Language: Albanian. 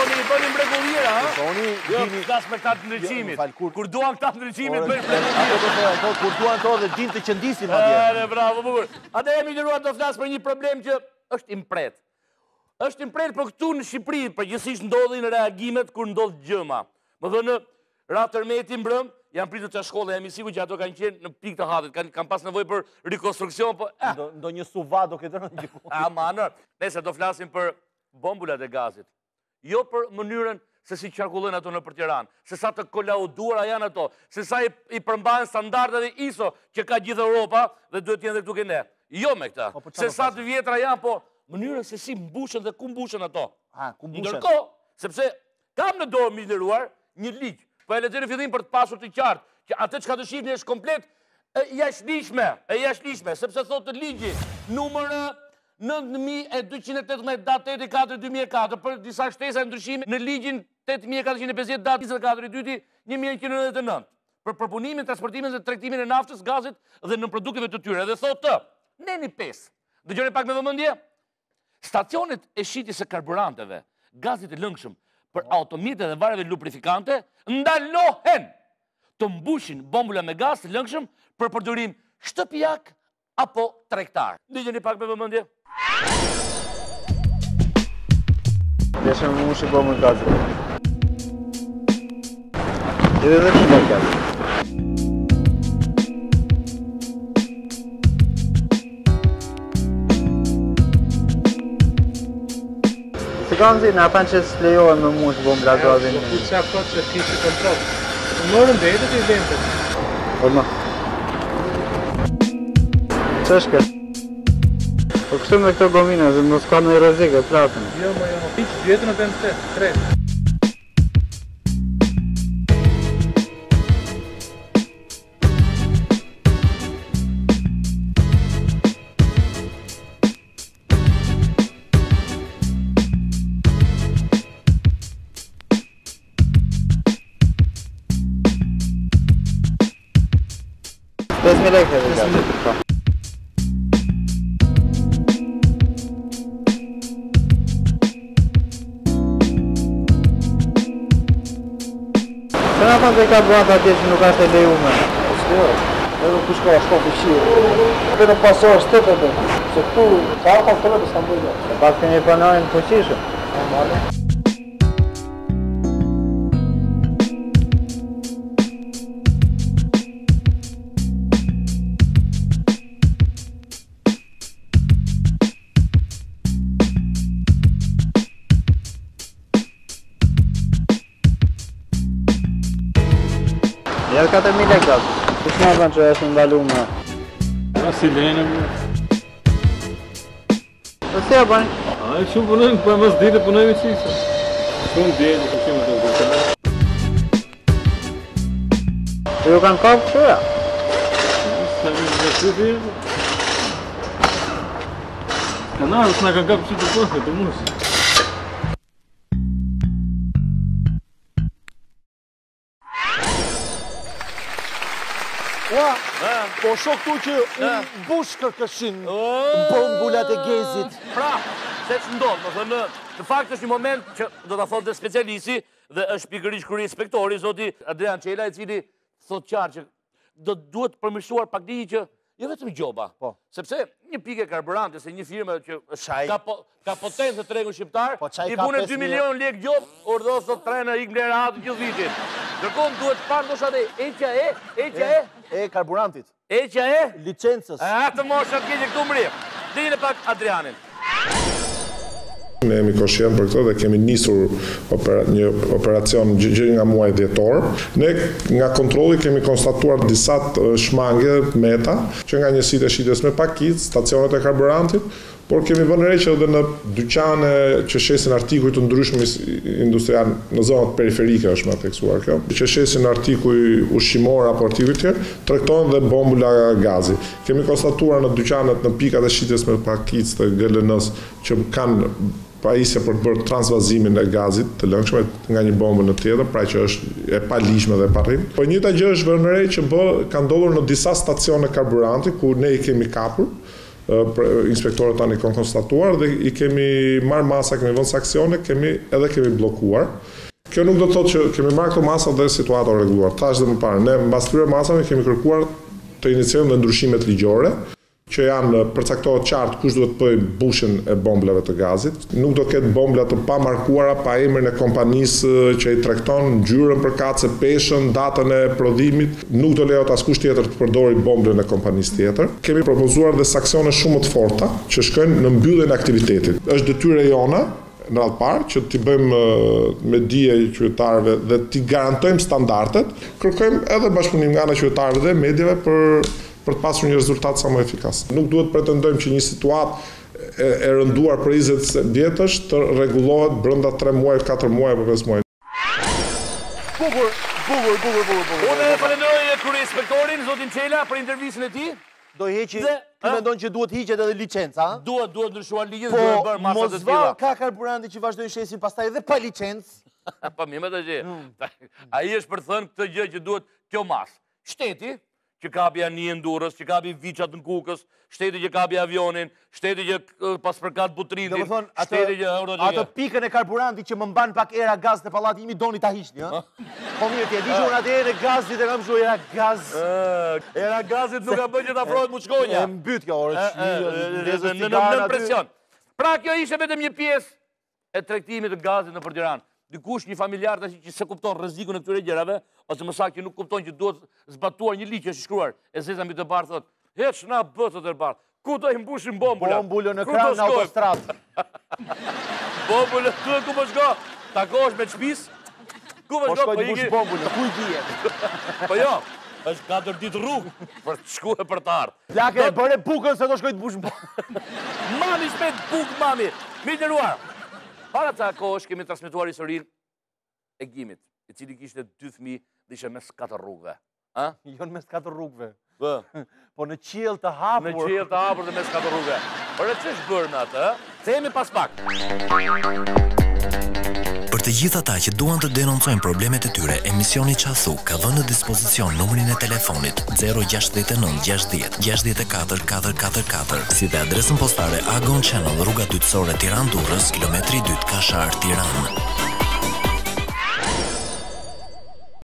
i bëni mbregullira, jo, flas me këta të ndryqimit. Kur duan këta të ndryqimit, bëjnë mbregullira. Kur duan to dhe din të qëndisin, madje. Bravo, bukur. Ate jemi liruar të flas për një problem që është impret. Është impret, për këtu në Shqipëri, përgjithsisht ndodhin reagimet kur ndodh gjëma. Më thënë, Ratërmeti mbrëm, janë pritur të shkolle, jam i sigurt që ato kanë qenë në pikë të hatit, kanë pas nevojë për rekonstruksion, po ndonjë suva do ketë rënë diku. Manër, nëse do flasim për bombulat e gazit. Jo për mënyrën se si qarkullojnë ato nëpër Tiranë, se sa të kolauduara janë ato, se sa i përmbahen standardet e ISO që ka gjithë Europa dhe duhet të jenë edhe këtu ke ne. Jo me këta. Se sa të vjetra janë, po mënyrën se si mbushen dhe ku mbushen ato. Ndërkohë, sepse kam në dorë mi liruar një ligj. Po e lexoj në fillim për të pasur të qartë që atë çka do shihni është komplet e jashtëligjshme, sepse thotë ligji numër 9218 datë 8/4/2004 për disa shtesa ndryshime në ligjin 8450 datë 24/2/1999 për përpunimin, transportimin dhe tregtimin e naftës, gazit dhe në produkteve të tyre. Dhe thotë, neni 5. Dëgjoni pak me vëmendje. Stacionet e shitjes së karburanteve, gazit të lëngshëm për automjetet dhe vareve lubrifikante ndalohen të mbushin bombula me gaz të lëngshëm për përdorim shtëpiak apo tregtar. Dëgjoni pak me vëmendje. Deshem më mushi bombën gazit. Edhe shumë gaz. Ganzi, në apan që s'lejohen më mush bombë la gazin. Po që apo që kishë kontrol. Morën vetë të i vendit. Orma. Që është këtë? Po kështu me këto gomina, dhe mos ka në rrezikë, platën. Jo, hiç vjetë në vend të, 3. Pesmi lekë edhe gazit. Që nga thonë dhe ka buat atje që nuk ashtë e lejume? Edhe ku shko, shko për qirë. Vetëm pasor shtetë edhe. Se këtu, sa arta të vetë s'ka mbëjnë. E pak të një panojnë fuqishëm. Ja 4.000 lekë gazë. Kus nga thënë që është ndalume? Si lene më. Po si e bëni? E shumë punojmë, po e mos dite punojmë i qisë. Shumë djetë, po shumë të dhëtë. Ju kanë kapë kështu ja? Sa një në të dhëtë. Kanarë, s'na kanë kapë që të përfe, të mushë. Po shok tu që mbush kërkëshin bombulat e gezit. Pra, se që ndodhë, më thënë, në fakt është një moment që do të thotë dhe specialisti dhe është pikërisht kërë inspektori, zoti Adrian Qela, i cili thot qarë që do duhet përmirësuar pak një që jo vetëm gjoba, sepse një pikë e karburante, se një firme që ka potencë të tregun shqiptar, i bune 2 milion lek gjobë, urdhos të trenë ikë mlerë hatë gjithë vitin. Dërkohë duhet parë do shate eqja E karburantit. Eqja e? Licencës. Të mosha të kejtë këtu mri. Dijnë pak Adrianin. Ne jemi koshien për këto dhe kemi nisur një operacion gjë nga muaj dhjetor. Ne nga kontrolli kemi konstatuar disa shmangje meta që nga njësitë e shitjes me pakicë, stacionet e karburantit, por kemi vënë re që edhe në dyqane që shesin artikuj të ndryshëm industrial në zonat periferike është më teksuar kjo, që shesin artikuj ushqimor apo artikuj tjerë, tregtojnë dhe bombula gazi. Kemi konstatuar në dyqanet në pikat e shitjes me pakicë të GLN-s që kanë pajisje për të bërë transvazimin e gazit të lëngshme nga një bombë në tjetër, pra që është e palishme dhe parrim. Po njëta gjë është vënë re që ka ndodhur në disa stacione karburanti ku ne i kemi kapur inspektorët tani kanë konstatuar dhe i kemi marrë masa, kemi vënë saksione, kemi bllokuar. Kjo nuk do të thotë që kemi marrë këto masa dhe situata u rregulluar. Thash dhe më parë, ne mbas këtyre masave kemi kërkuar të iniciojmë dhe ndryshimet ligjore, që janë përcaktohet qartë kush duhet të bëjë bushjen e bombulave të gazit. Nuk do ketë bombula të pamarkuara pa emrin e kompanisë që i tregton ngjyrën përkatëse, peshën, datën e prodhimit. Nuk do lejohet askush tjetër të përdori bombën e kompanisë tjetër. Kemi propozuar dhe saksione shumë të forta që shkojnë në mbylljen e aktivitetit. Është detyrë jona në radhë parë që t'i bëjmë me dije qytetarëve dhe t'i garantojmë standardet. Kërkojmë edhe bashkëpunim nga ana e qytetarëve dhe mediave për të pasur një rezultat sa më efikas. Nuk duhet pretendojmë që një situatë e rënduar për 20 vjetësh të rregullohet brenda 3 muaj, 4 muaj apo 5 muaj. Bukur. Unë falenderoj kryespektorin zotin Çela për intervistën e tij. Do heqi, ti mendon që duhet hiqet edhe licenca? Duhet ndryshuar ligjet, duhet bërë masat e tilla. Mos ka karburanti që vazhdojnë shesin pastaj edhe pa licencë. Pa mirë më të gjë. Ai është për thënë këtë gjë që duhet kjo mas. Shteti që kapi anijën Durrës, që kapi viçat në Kukës, shteti që kapi avionin, shteti që pas përkat butrindin, shteti që atë pikën e karburantit që më mban pak era gaz të pallati imi doni ta hiqni, ë? Po mirë, ti e di që unë atë erë gazit e kam shu era gaz. Era gazit nuk ka bën që të afrohet Muçkonja. E mbyt kjo orë. Në presion. Pra kjo ishte vetëm një pjesë e tregtimit të gazit nëpër Tiranë. Dikush një familjar tash që se kupton rrezikun e këtyre gjërave, ose më saktë që nuk kupton që duhet zbatuar një ligj që është shkruar. E zeza mbi të bardh thotë, "Heç na botët e bardh. Ku do i mbushim bombulat?" Bombulën në kran në autostradë. Bombulën ku po shko? Takosh me çpis? Ku po shko? Po i bombulën, ku i dihet? Po jo, është 4 ditë rrugë për të shkuar për të ardhur. Plake, bëre bukën se do shkoj të bush bombullën. Mami shpejt buk mami. Mirënderuar. Para ca kohësh kemi transmetuar historinë e Gimit, i cili kishte 2 fëmijë dhe ishte mes 4 rrugëve. Ë? Jo në mes 4 rrugëve. Po në qiell të hapur. Në qiell të hapur dhe mes 4 rrugëve. Por ç'është bërë me atë? Themi pas pak. Për të gjithë ata që duan të denoncojnë problemet e tyre, emisioni Qasu ka dhënë në dispozicion numrin e telefonit 069 60 64 444, si dhe adresën postare Agon Channel, rruga Dytësore Tiranë Durrës, kilometri 2 Kashar, Tiranë.